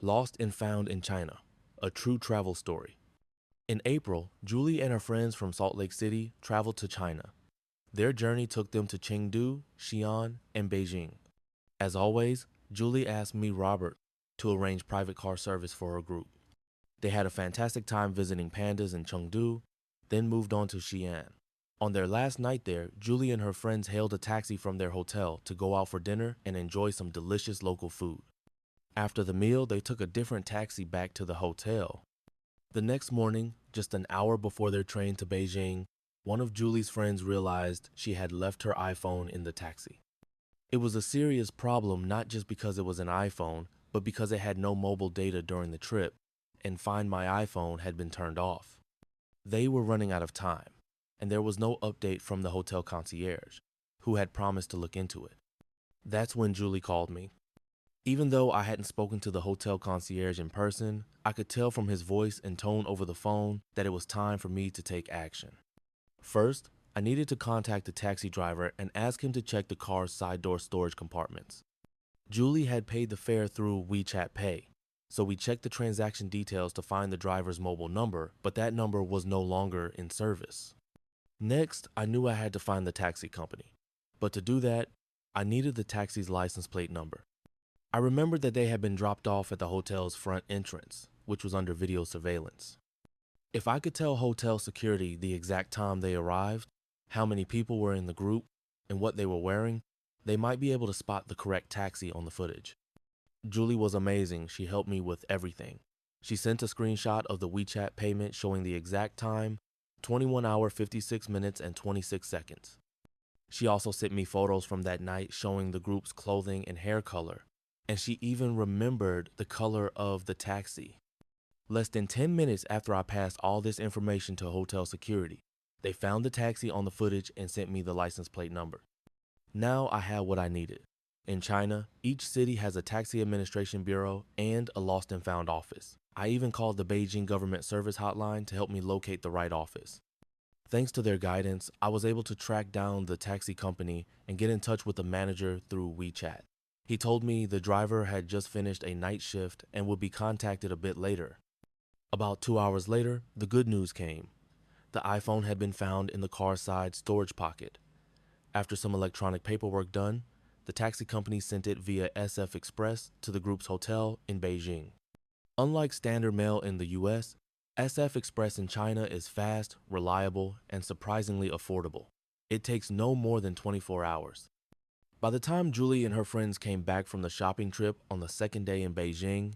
Lost and Found in China, a true travel story. In April, Julie and her friends from Salt Lake City traveled to China. Their journey took them to Chengdu, Xi'an, and Beijing. As always, Julie asked me, Robert, to arrange private car service for her group. They had a fantastic time visiting pandas in Chengdu, then moved on to Xi'an. On their last night there, Julie and her friends hailed a taxi from their hotel to go out for dinner and enjoy some delicious local food. After the meal, they took a different taxi back to the hotel. The next morning, just an hour before their train to Beijing, one of Julie's friends realized she had left her iPhone in the taxi. It was a serious problem not just because it was an iPhone, but because it had no mobile data during the trip, and Find My iPhone had been turned off. They were running out of time, and there was no update from the hotel concierge, who had promised to look into it. That's when Julie called me. Even though I hadn't spoken to the hotel concierge in person, I could tell from his voice and tone over the phone that it was time for me to take action. First, I needed to contact the taxi driver and ask him to check the car's side door storage compartments. Julie had paid the fare through WeChat Pay, so we checked the transaction details to find the driver's mobile number, but that number was no longer in service. Next, I knew I had to find the taxi company, but to do that, I needed the taxi's license plate number. I remembered that they had been dropped off at the hotel's front entrance, which was under video surveillance. If I could tell hotel security the exact time they arrived, how many people were in the group, and what they were wearing, they might be able to spot the correct taxi on the footage. Julie was amazing. She helped me with everything. She sent a screenshot of the WeChat payment showing the exact time, 21 hours 56 minutes and 26 seconds. She also sent me photos from that night showing the group's clothing and hair color, and she even remembered the color of the taxi. Less than 10 minutes after I passed all this information to hotel security, they found the taxi on the footage and sent me the license plate number. Now I had what I needed. In China, each city has a taxi administration bureau and a lost and found office. I even called the Beijing government service hotline to help me locate the right office. Thanks to their guidance, I was able to track down the taxi company and get in touch with the manager through WeChat. He told me the driver had just finished a night shift and would be contacted a bit later. About 2 hours later, the good news came. The iPhone had been found in the car's side storage pocket. After some electronic paperwork done, the taxi company sent it via SF Express to the group's hotel in Beijing. Unlike standard mail in the US, SF Express in China is fast, reliable, and surprisingly affordable. It takes no more than 24 hours. By the time Julie and her friends came back from the shopping trip on the second day in Beijing,